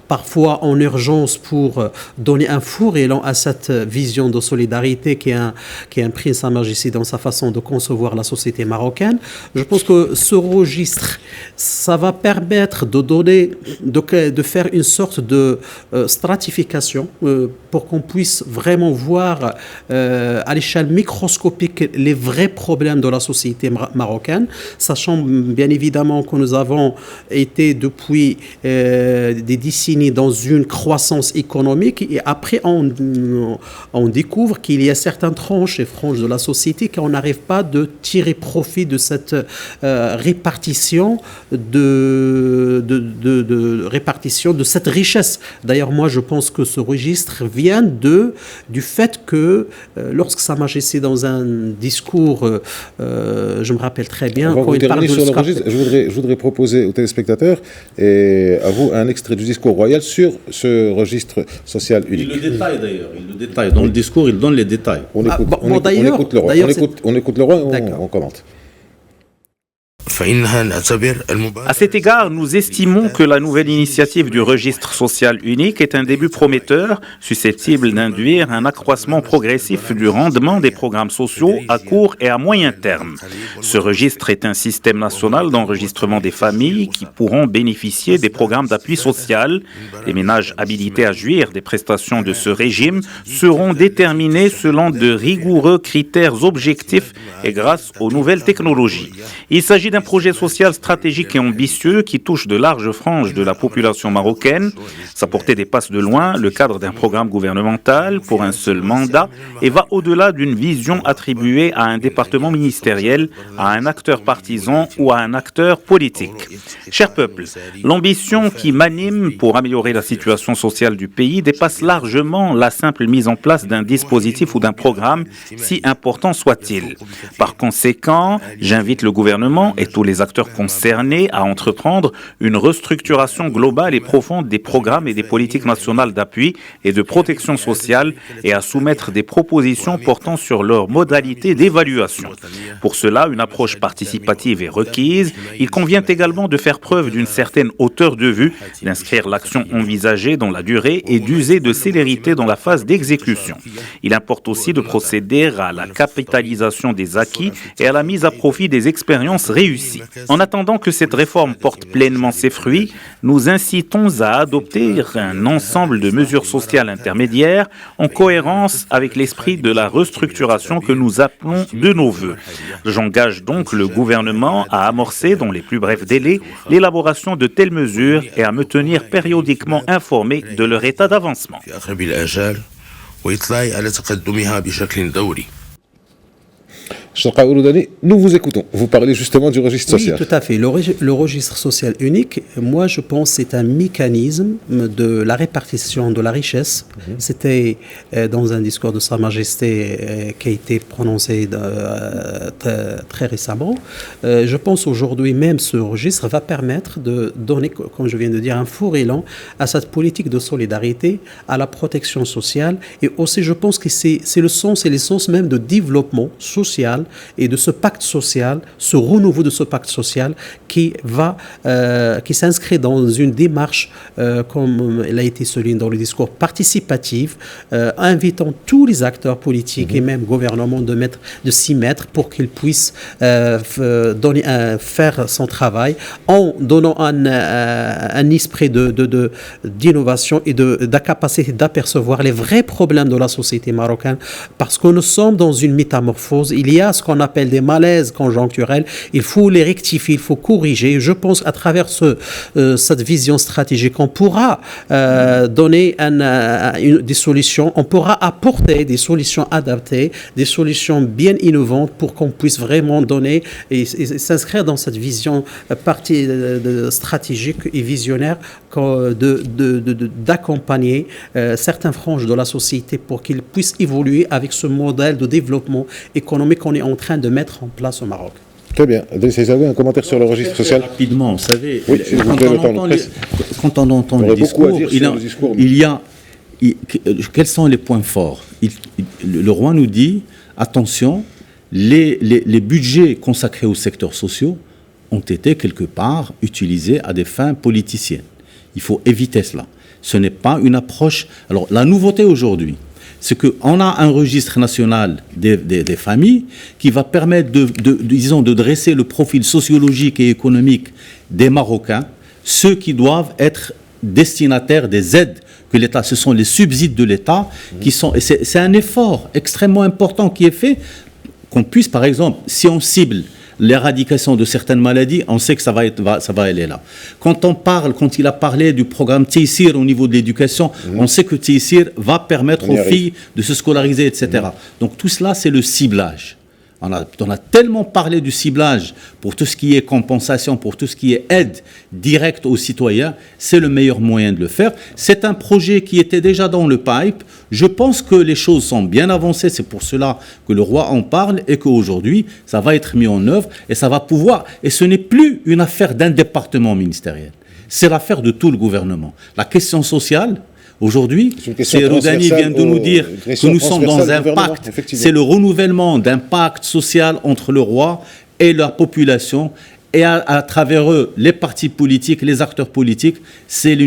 parfois en urgence pour donner un fort élan à cette vision de solidarité qui imprime Sa Majesté dans sa façon de concevoir la société marocaine. Je pense que ce registre, ça va permettre de faire une sorte de stratification pour qu'on puisse vraiment voir à l'échelle microscopique les vrais problèmes de la société marocaine, sachant bien évidemment que nous avons été depuis des décennies dans une croissance économique et après on découvre qu'il y a certaines tranches et franges de la société qu'on n'arrive pas de tirer profit de cette répartition de cette richesse. D'ailleurs, moi, je pense que ce registre vient du fait que lorsque Sa Majesté, dans un discours, je me rappelle très bien, quand il parle de sur le registre, je voudrais proposer aux téléspectateurs et à vous un extrait du discours royal sur ce registre social unique. Il le détaille d'ailleurs, il le détaille. Dans le discours, il donne les détails. On écoute le roi. On écoute le roi et on commente. À cet égard, nous estimons que la nouvelle initiative du registre social unique est un début prometteur, susceptible d'induire un accroissement progressif du rendement des programmes sociaux à court et à moyen terme. Ce registre est un système national d'enregistrement des familles qui pourront bénéficier des programmes d'appui social. Les ménages habilités à jouir des prestations de ce régime seront déterminés selon de rigoureux critères objectifs et grâce aux nouvelles technologies. Il s'agit d'un projet social stratégique et ambitieux qui touche de larges franges de la population marocaine. Sa portée dépasse de loin le cadre d'un programme gouvernemental pour un seul mandat et va au-delà d'une vision attribuée à un département ministériel, à un acteur partisan ou à un acteur politique. Cher peuple, l'ambition qui m'anime pour améliorer la situation sociale du pays dépasse largement la simple mise en place d'un dispositif ou d'un programme, si important soit-il. Par conséquent, j'invite le gouvernement et tous les acteurs concernés à entreprendre une restructuration globale et profonde des programmes et des politiques nationales d'appui et de protection sociale et à soumettre des propositions portant sur leurs modalités d'évaluation. Pour cela, une approche participative est requise. Il convient également de faire preuve d'une certaine hauteur de vue, d'inscrire l'action envisagée dans la durée et d'user de célérité dans la phase d'exécution. Il importe aussi de procéder à la capitalisation des acquis et à la mise à profit des expériences réussies. En attendant que cette réforme porte pleinement ses fruits, nous incitons à adopter un ensemble de mesures sociales intermédiaires en cohérence avec l'esprit de la restructuration que nous appelons de nos vœux. J'engage donc le gouvernement à amorcer dans les plus brefs délais l'élaboration de telles mesures et à me tenir périodiquement informé de leur état d'avancement. Nous vous écoutons. Vous parlez justement du registre social. Oui, tout à fait. Le registre social unique, moi je pense c'est un mécanisme de la répartition de la richesse. C'était dans un discours de Sa Majesté qui a été prononcé très récemment. Je pense aujourd'hui même ce registre va permettre de donner, comme je viens de dire, un fort élan à cette politique de solidarité, à la protection sociale et aussi je pense que c'est le sens et l'essence même de développement social et de ce pacte social, ce renouveau de ce pacte social qui s'inscrit dans une démarche, comme elle a été soulignée dans le discours, participative, invitant tous les acteurs politiques et même gouvernements de s'y mettre pour qu'ils puissent faire son travail en donnant un esprit d'innovation et de capacité d'apercevoir les vrais problèmes de la société marocaine parce que nous sommes dans une métamorphose. Il y a ce qu'on appelle des malaises conjoncturels. Il faut les rectifier, il faut corriger. Je pense qu'à travers cette vision stratégique, on pourra donner des solutions, on pourra apporter des solutions adaptées, des solutions bien innovantes pour qu'on puisse vraiment donner et s'inscrire dans cette vision stratégique et visionnaire d'accompagner certaines franges de la société pour qu'ils puissent évoluer avec ce modèle de développement économique qu'on est en train de mettre en place au Maroc. Très bien. Vous avez un commentaire sur le registre social? Rapidement, vous savez, oui, quand on entend le discours, quels sont les points forts? Le roi nous dit, attention, les budgets consacrés aux secteurs sociaux ont été quelque part utilisés à des fins politiciennes. Il faut éviter cela. Ce n'est pas une approche... Alors, la nouveauté aujourd'hui, c'est qu'on a un registre national des familles qui va permettre de dresser le profil sociologique et économique des Marocains, ceux qui doivent être destinataires des aides que l'État, ce sont les subsides de l'État qui sont... Et c'est un effort extrêmement important qui est fait, qu'on puisse, par exemple, si on cible l'éradication de certaines maladies, on sait que ça va aller là. Quand il a parlé du programme Tayssir au niveau de l'éducation, on sait que Tayssir va permettre aux filles de se scolariser, etc. Donc tout cela, c'est le ciblage. On a tellement parlé du ciblage pour tout ce qui est compensation, pour tout ce qui est aide directe aux citoyens, c'est le meilleur moyen de le faire. C'est un projet qui était déjà dans le pipe. Je pense que les choses sont bien avancées, c'est pour cela que le roi en parle et qu'aujourd'hui, ça va être mis en œuvre et ça va pouvoir. Et ce n'est plus une affaire d'un département ministériel, c'est l'affaire de tout le gouvernement. La question sociale, aujourd'hui, Roudani vient de nous dire que nous sommes dans un pacte. C'est le renouvellement d'un pacte social entre le roi et la population. Et à travers eux, les partis politiques, les acteurs politiques, c'est les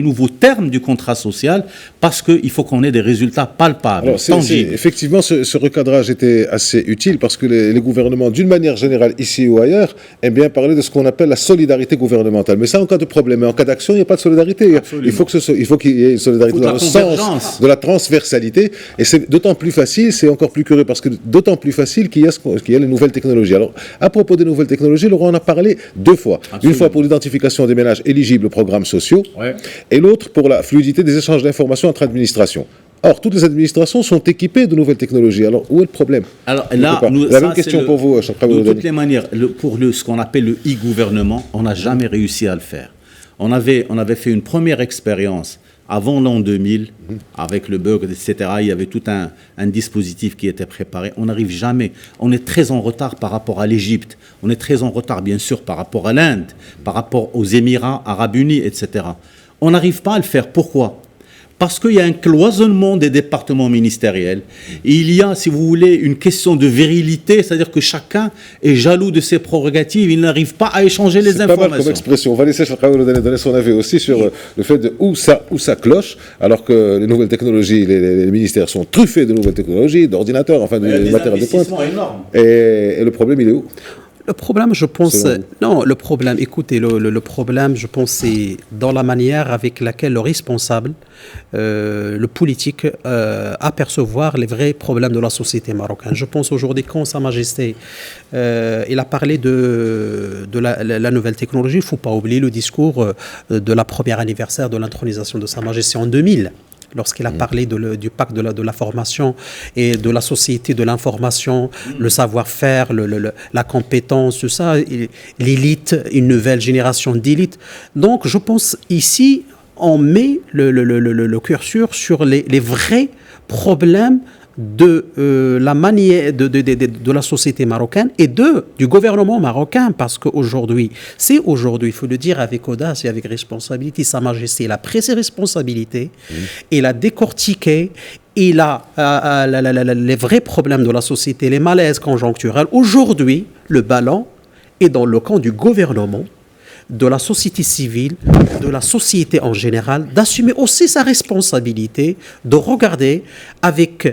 nouveaux termes du contrat social, parce qu'il faut qu'on ait des résultats palpables, tangibles. Effectivement, ce recadrage était assez utile, parce que les gouvernements, d'une manière générale, ici ou ailleurs, aiment bien parler de ce qu'on appelle la solidarité gouvernementale. Mais ça, en cas de problème, mais en cas d'action, il n'y a pas de solidarité. Il faut qu'il y ait une solidarité dans le sens de la transversalité. Et c'est d'autant plus facile, c'est encore plus curieux, parce que d'autant plus facile qu'il y a les nouvelles technologies. Alors, à propos des nouvelles technologies, Laurent en a parlé 2 fois. Absolument. Une fois pour l'identification des ménages éligibles aux programmes sociaux, et l'autre pour la fluidité des échanges d'informations entre administrations. Or, toutes les administrations sont équipées de nouvelles technologies. Alors, où est le problème? Alors là, la même question pour vous, de toutes les manières, pour ce qu'on appelle le e-gouvernement, on n'a jamais réussi à le faire. On avait fait une première expérience avant l'an 2000, avec le bug, etc., il y avait tout un dispositif qui était préparé. On n'arrive jamais. On est très en retard par rapport à l'Égypte. On est très en retard, bien sûr, par rapport à l'Inde, par rapport aux Émirats arabes unis, etc. On n'arrive pas à le faire. Pourquoi ? Parce qu'il y a un cloisonnement des départements ministériels. Et il y a, si vous voulez, une question de virilité, c'est-à-dire que chacun est jaloux de ses prérogatives, il n'arrive pas à échanger les informations. C'est pas mal comme expression. On va laisser Cheikh Aoun donner son avis aussi sur le fait de où ça cloche, alors que les nouvelles technologies, les ministères sont truffés de nouvelles technologies, d'ordinateurs, enfin de matériel de pointe. Et le problème, il est où ? Le problème, je pense... Non, le problème, écoutez, le problème, je pense, c'est dans la manière avec laquelle le responsable, le politique, apercevoir les vrais problèmes de la société marocaine. Je pense aujourd'hui, quand Sa Majesté, il a parlé de la nouvelle technologie, il ne faut pas oublier le discours de la première anniversaire de l'intronisation de Sa Majesté en 2000. Lorsqu'il a parlé du pacte de la formation et de la société de l'information, le savoir-faire, la compétence, tout ça, l'élite, une nouvelle génération d'élite. Donc, je pense ici, on met le curseur sur les vrais problèmes de la manière de la société marocaine et du gouvernement marocain, parce qu'aujourd'hui, il faut le dire avec audace et avec responsabilité, Sa Majesté, il a pris ses responsabilités, il a décortiqué, il a les vrais problèmes de la société, les malaises conjoncturels. Aujourd'hui, le ballon est dans le camp du gouvernement. de la société civile, de la société en général, d'assumer aussi sa responsabilité, de regarder avec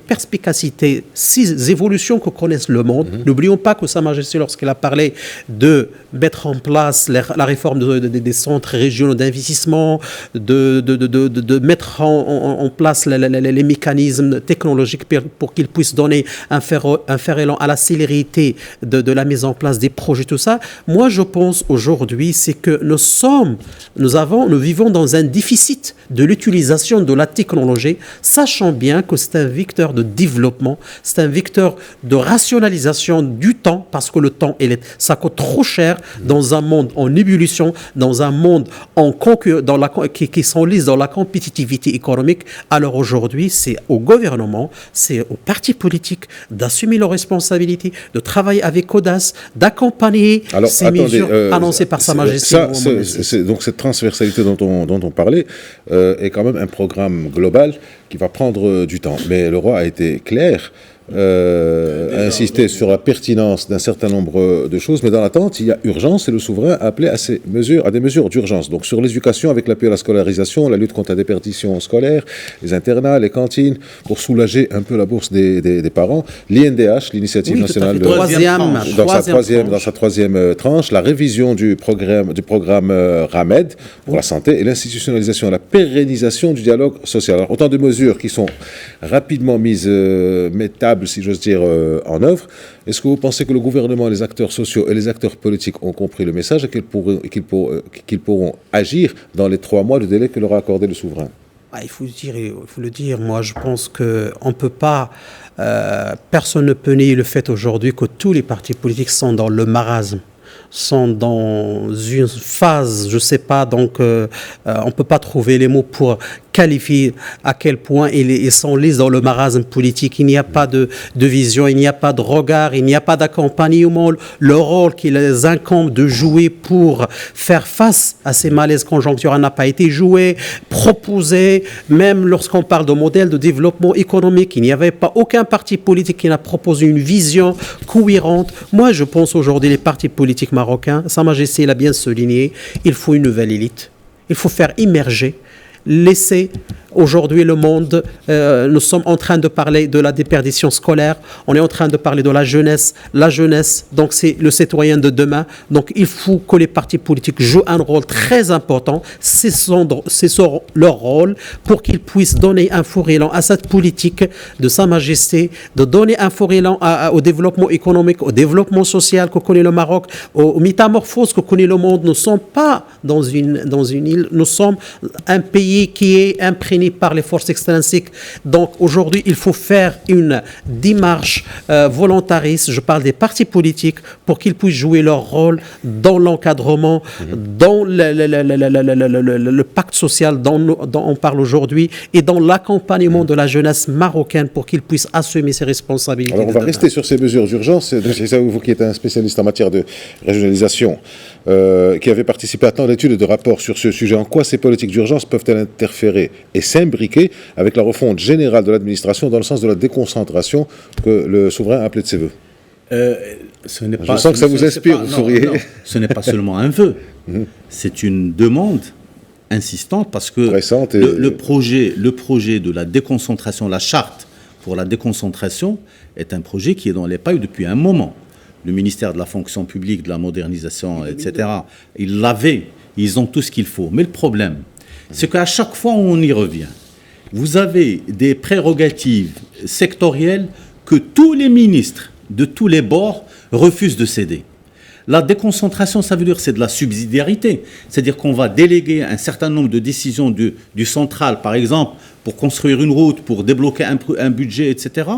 perspicacité ces évolutions que connaisse le monde. N'oublions pas que Sa Majesté, lorsqu'elle a parlé de mettre en place la réforme des centres régionaux d'investissement, de mettre en place les mécanismes technologiques pour qu'ils puissent donner un fer élan à la célérité de la mise en place des projets, tout ça. Moi, je pense aujourd'hui, c'est que nous vivons dans un déficit de l'utilisation de la technologie, sachant bien que c'est un vecteur de développement, c'est un vecteur de rationalisation du temps, parce que le temps, ça coûte trop cher dans un monde en ébullition, dans un monde qui s'enlise dans la compétitivité économique. Alors aujourd'hui, c'est au gouvernement, c'est aux partis politiques d'assumer leurs responsabilités, de travailler avec audace, d'accompagner ces mesures annoncées par Sa Majesté. Donc cette transversalité dont on parlait est quand même un programme global qui va prendre du temps. Mais le roi a été clair, a insisté sur la pertinence d'un certain nombre de choses, mais dans l'attente, il y a urgence et le souverain a appelé à des mesures d'urgence. Donc sur l'éducation, avec l'appui à la scolarisation, la lutte contre la déperdition scolaire, les internats, les cantines, pour soulager un peu la bourse des parents, l'INDH, l'initiative nationale dans sa troisième tranche, la révision du programme RAMED pour la santé et l'institutionnalisation et la pérennisation du dialogue social. Alors, autant de mesures qui sont rapidement mettables, si j'ose dire, en œuvre. Est-ce que vous pensez que le gouvernement, les acteurs sociaux et les acteurs politiques ont compris le message et qu'ils pourront agir dans les 3 mois de délai que leur a accordé le souverain? Il faut le dire. Moi, je pense qu'on ne peut pas... personne ne peut nier le fait aujourd'hui que tous les partis politiques sont dans le marasme, sont dans une phase, je ne sais pas, donc on ne peut pas trouver les mots pour qualifier à quel point ils s'enlisent dans le marasme politique. Il n'y a pas de vision, il n'y a pas de regard, il n'y a pas d'accompagnement. Le rôle qu'il les incombe de jouer pour faire face à ces malaises conjoncturels n'a pas été joué, proposé. Même lorsqu'on parle de modèle de développement économique, il n'y avait pas aucun parti politique qui n'a proposé une vision cohérente. Moi, je pense aujourd'hui les partis politiques marocains, Sa Majesté l'a bien souligné, il faut une nouvelle élite. Il faut faire immerger, laisser aujourd'hui le monde, nous sommes en train de parler de la déperdition scolaire, on est en train de parler de la jeunesse, donc c'est le citoyen de demain, donc il faut que les partis politiques jouent un rôle très important, c'est leur rôle pour qu'ils puissent donner un fort élan à cette politique de Sa Majesté, de donner un fort élan au développement économique, au développement social que connaît le Maroc, aux métamorphoses que connaît le monde. Nous ne sommes pas dans une île, nous sommes un pays qui est imprégné par les forces extrinsiques. Donc aujourd'hui, il faut faire une démarche volontariste, je parle des partis politiques, pour qu'ils puissent jouer leur rôle dans l'encadrement, dans le pacte social dont on parle aujourd'hui et dans l'accompagnement de la jeunesse marocaine pour qu'ils puissent assumer ses responsabilités. Alors on va rester sur ces mesures d'urgence. C'est ça, vous qui êtes un spécialiste en matière de régionalisation, qui avait participé à tant d'études et de rapports sur ce sujet. En quoi ces politiques d'urgence peuvent-elles interférer et s'imbriquer avec la refonte générale de l'administration dans le sens de la déconcentration que le souverain a appelé de ses voeux? Je sens que ça vous inspire, vous souriez. Non, ce n'est pas seulement un vœu, c'est une demande insistante parce que le projet de la déconcentration, la charte pour la déconcentration est un projet qui est dans les pailles depuis un moment. Le ministère de la fonction publique, de la modernisation, etc., ils ont tout ce qu'il faut. Mais le problème, c'est qu'à chaque fois on y revient, vous avez des prérogatives sectorielles que tous les ministres de tous les bords refusent de céder. La déconcentration, ça veut dire c'est de la subsidiarité. C'est-à-dire qu'on va déléguer un certain nombre de décisions du central, par exemple, pour construire une route, pour débloquer un budget, etc.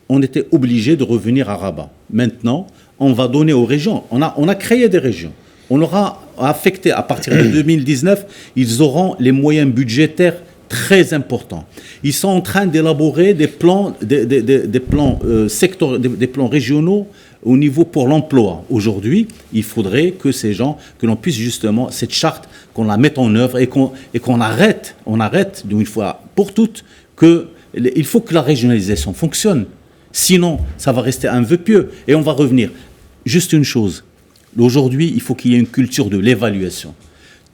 On était obligé de revenir à Rabat. Maintenant, on va donner aux régions. On a créé des régions. On aura affecté, à partir de 2019, ils auront les moyens budgétaires très importants. Ils sont en train d'élaborer des plans régionaux au niveau pour l'emploi. Aujourd'hui, il faudrait que ces gens, que l'on puisse justement, cette charte, qu'on la mette en œuvre et qu'on arrête d'une fois pour toutes, il faut que la régionalisation fonctionne. Sinon, ça va rester un vœu pieux et on va revenir. Juste une chose. Aujourd'hui, il faut qu'il y ait une culture de l'évaluation.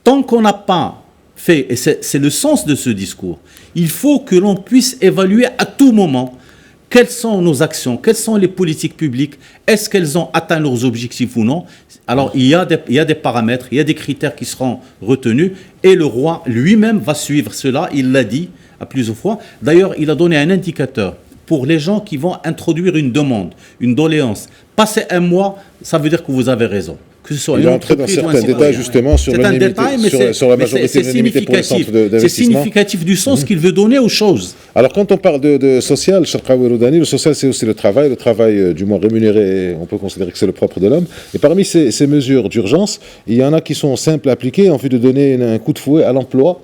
Tant qu'on n'a pas fait, et c'est le sens de ce discours, il faut que l'on puisse évaluer à tout moment quelles sont nos actions, quelles sont les politiques publiques, est-ce qu'elles ont atteint leurs objectifs ou non. Alors, il y a des paramètres, il y a des critères qui seront retenus, et le roi lui-même va suivre cela, il l'a dit à plusieurs fois. D'ailleurs, il a donné un indicateur pour les gens qui vont introduire une demande, une doléance. Passez un mois, ça veut dire que vous avez raison. Que ce soit il est entré dans certains détails justement sur la majorité de l'unanimité pour les centres d'investissement. C'est significatif du sens qu'il veut donner aux choses. Alors quand on parle de social, Charqaoui Roudani, le social c'est aussi le travail du moins rémunéré, on peut considérer que c'est le propre de l'homme. Et parmi ces mesures d'urgence, il y en a qui sont simples à appliquer en vue de donner un coup de fouet à l'emploi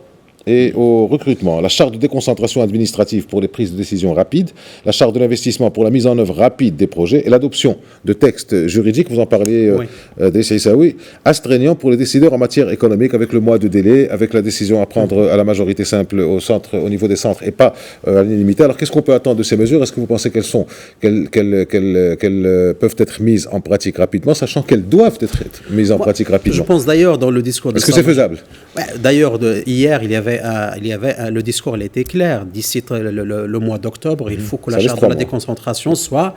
et au recrutement. La charte de déconcentration administrative pour les prises de décision rapides, la charte de l'investissement pour la mise en œuvre rapide des projets et l'adoption de textes juridiques, vous en parliez, d'Essaïsaoui, astreignants pour les décideurs en matière économique avec le mois de délai, avec la décision à prendre à la majorité simple au niveau des centres et pas à l'unanimité. Alors qu'est-ce qu'on peut attendre de ces mesures? Est-ce que vous pensez qu'elles peuvent être mises en pratique rapidement, sachant qu'elles doivent être mises en pratique rapidement? Je pense d'ailleurs dans le discours de Est-ce que c'est faisable? D'ailleurs, hier, il y avait le discours, il était clair. D'ici le mois d'octobre, il faut que la charte de la déconcentration soit...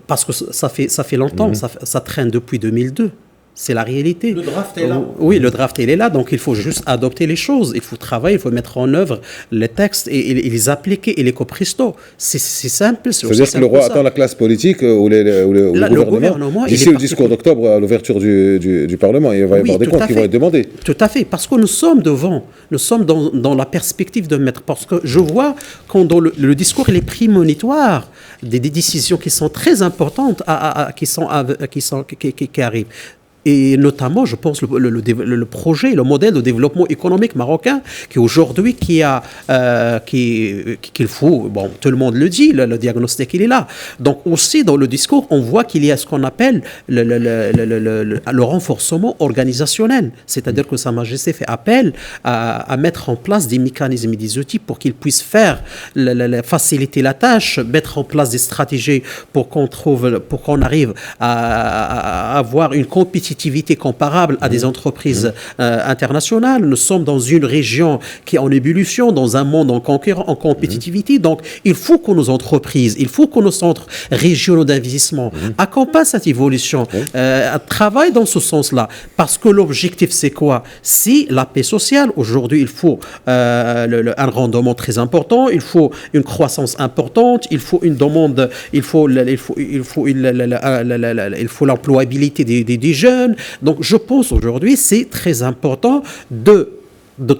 parce que ça fait longtemps, ça traîne depuis 2002. C'est la réalité. Le draft est là. Oui, le draft, il est là. Donc, il faut juste adopter les choses. Il faut travailler, il faut mettre en œuvre les textes et les appliquer et les copristo. C'est simple. C'est-à-dire que le roi attend la classe politique ou le gouvernement. D'ici le discours d'octobre, à l'ouverture du Parlement, il va y avoir des comptes qui vont être demandés. Tout à fait. Parce que nous sommes dans la perspective de mettre. Parce que je vois quand dans le discours, il est prémonitoire des décisions qui sont très importantes qui arrivent. Et notamment, je pense, le projet, le modèle de développement économique marocain, qui aujourd'hui, qu'il faut, bon, tout le monde le dit, le diagnostic, il est là. Donc aussi, dans le discours, on voit qu'il y a ce qu'on appelle le renforcement organisationnel. C'est-à-dire que Sa Majesté fait appel à mettre en place des mécanismes et des outils pour qu'ils puissent faire, faciliter la tâche, mettre en place des stratégies pour qu'on arrive à avoir une compétitivité comparable à des entreprises internationales. Nous sommes dans une région qui est en ébullition, dans un monde en compétitivité. Donc, il faut que nos entreprises, il faut que nos centres régionaux d'investissement accompagnent cette évolution, travaillent dans ce sens-là. Parce que l'objectif, c'est quoi? C'est la paix sociale. Aujourd'hui, il faut un rendement très important, il faut une croissance importante, il faut une demande, il faut l'employabilité des jeunes. Donc, je pense aujourd'hui, c'est très important de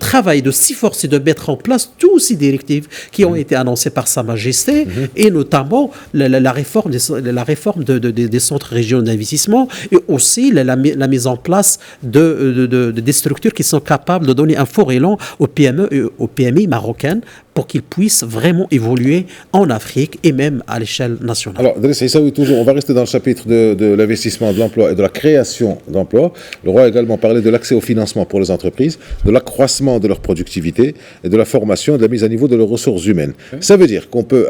travailler, de s'efforcer de mettre en place tous ces directives qui ont été annoncées par Sa Majesté et notamment la réforme des centres régionaux d'investissement et aussi la mise en place des structures qui sont capables de donner un fort élan aux PME et aux PMI marocaines pour qu'ils puissent vraiment évoluer en Afrique et même à l'échelle nationale. Alors, Driss Aissaoui, toujours, on va rester dans le chapitre de l'investissement, de l'emploi et de la création d'emplois. Le roi a également parlé de l'accès au financement pour les entreprises, de l'accroissement de leur productivité et de la formation et de la mise à niveau de leurs ressources humaines. Ça veut dire qu'on peut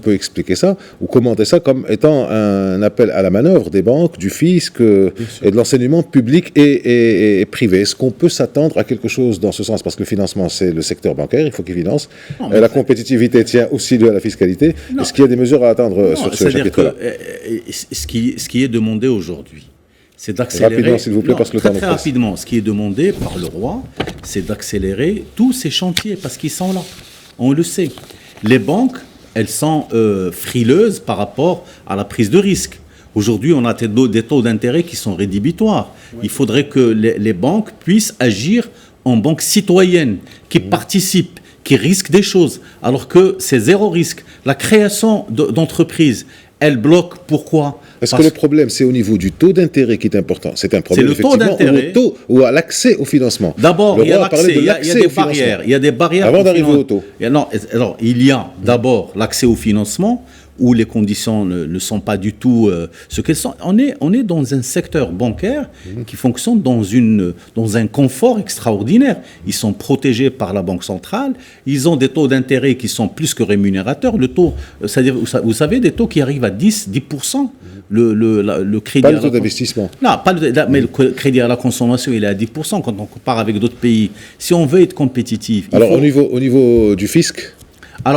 expliquer ça ou commenter ça comme étant un appel à la manœuvre des banques, du fisc et de l'enseignement public et privé. Est-ce qu'on peut s'attendre à quelque chose dans ce sens? Parce que le financement, c'est le secteur bancaire, il faut qu'il finance. Non, la compétitivité tient aussi lieu à la fiscalité. Est-ce qu'il y a des mesures à attendre sur ce chapitre-là? Ce qui est demandé aujourd'hui, c'est d'accélérer... Rapidement, s'il vous plaît, parce que le temps nous presse. Très rapidement, ce qui est demandé par le roi, c'est d'accélérer tous ces chantiers, parce qu'ils sont là. On le sait. Les banques, elles sont frileuses par rapport à la prise de risque. Aujourd'hui, on a des taux d'intérêt qui sont rédhibitoires. Il faudrait que les banques puissent agir en banque citoyenne, qui participent, qui risquent des choses, alors que c'est zéro risque. La création d'entreprises, elle bloque. Pourquoi? Parce que le problème, c'est au niveau du taux d'intérêt qui est important. C'est un problème, c'est le taux d'intérêt ou à l'accès au financement. D'abord, il y a l'accès, il y a des barrières. Il y a des barrières. Avant d'arriver au taux. Alors, il y a d'abord l'accès au financement, où les conditions ne sont pas du tout ce qu'elles sont. On est dans un secteur bancaire qui fonctionne dans un confort extraordinaire. Ils sont protégés par la Banque centrale, ils ont des taux d'intérêt qui sont plus que rémunérateurs. Le taux, c'est-à-dire, vous savez, des taux qui arrivent à 10%. Le crédit pas le taux d'investissement. Non, mais le crédit à la consommation, il est à 10% quand on compare avec d'autres pays. Si on veut être compétitif... Alors, au niveau du fisc,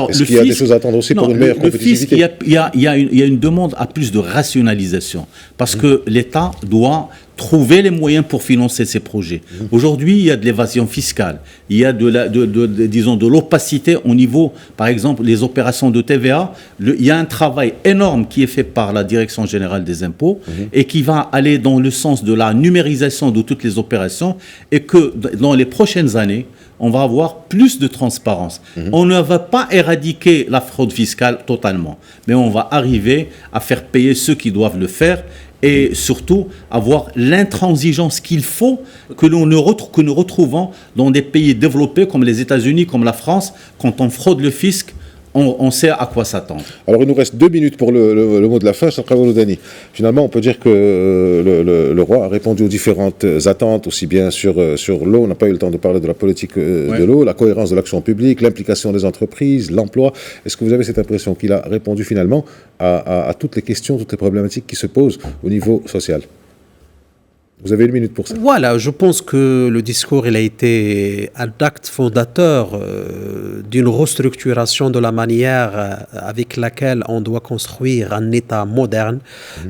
est-ce qu'il y a des choses à attendre aussi pour une meilleure compétitivité? Il y a une demande à plus de rationalisation, parce que l'État doit trouver les moyens pour financer ces projets. Aujourd'hui, il y a de l'évasion fiscale, il y a de l'opacité au niveau, par exemple, les opérations de TVA. Il y a un travail énorme qui est fait par la Direction générale des impôts et qui va aller dans le sens de la numérisation de toutes les opérations, et que dans les prochaines années, on va avoir plus de transparence. On ne va pas éradiquer la fraude fiscale totalement, mais on va arriver à faire payer ceux qui doivent le faire, et surtout avoir l'intransigeance qu'il faut, que nous retrouvons dans des pays développés comme les États-Unis, comme la France. Quand on fraude le fisc, on sait à quoi s'attendre. Alors, il nous reste 2 minutes pour le mot de la fin. Finalement, on peut dire que le roi a répondu aux différentes attentes, aussi bien sur l'eau. On n'a pas eu le temps de parler de la politique de l'eau, la cohérence de l'action publique, l'implication des entreprises, l'emploi. Est-ce que vous avez cette impression qu'il a répondu finalement à toutes les questions, toutes les problématiques qui se posent au niveau social? Vous avez 1 minute pour ça. Voilà, je pense que le discours, il a été un acte fondateur d'une restructuration de la manière avec laquelle on doit construire un État moderne,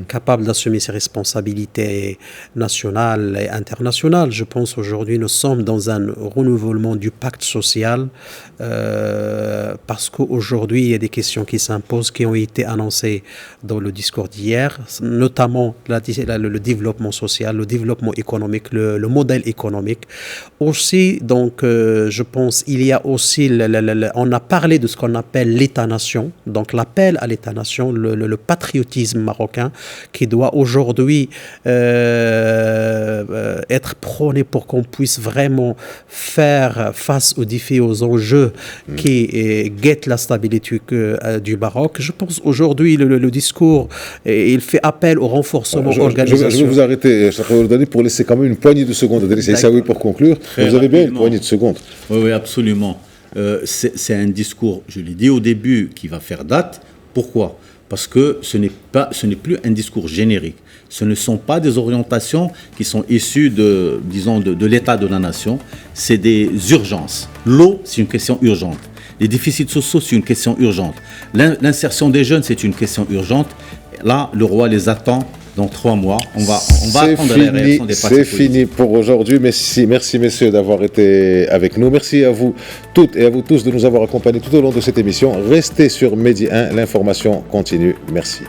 capable d'assumer ses responsabilités nationales et internationales. Je pense aujourd'hui nous sommes dans un renouvellement du pacte social, parce qu'aujourd'hui il y a des questions qui s'imposent, qui ont été annoncées dans le discours d'hier, notamment le développement social, le développement économique, le modèle économique. Aussi, donc, je pense, il y a aussi, on a parlé de ce qu'on appelle l'État-nation, donc l'appel à l'État-nation, le patriotisme marocain, qui doit aujourd'hui être prôné pour qu'on puisse vraiment faire face aux défis, aux enjeux qui guettent la stabilité du Maroc. Je pense aujourd'hui, le discours, il fait appel au renforcement organisationnel. Je vais vous arrêter, pour laisser quand même une poignée de secondes à Driss Aissaoui pour conclure. Vous avez bien une poignée de secondes. Oui, absolument. C'est un discours, je l'ai dit au début, qui va faire date. Pourquoi ? Parce que ce n'est plus un discours générique. Ce ne sont pas des orientations qui sont issues de l'état de la nation. C'est des urgences. L'eau, c'est une question urgente. Les déficits sociaux, c'est une question urgente. L'insertion des jeunes, c'est une question urgente. Là, le roi les attend. Dans 3 mois, on va attendre la réaction des partis politiques. C'est fini pour aujourd'hui. Merci messieurs d'avoir été avec nous. Merci à vous toutes et à vous tous de nous avoir accompagnés tout au long de cette émission. Restez sur Medi 1, l'information continue. Merci.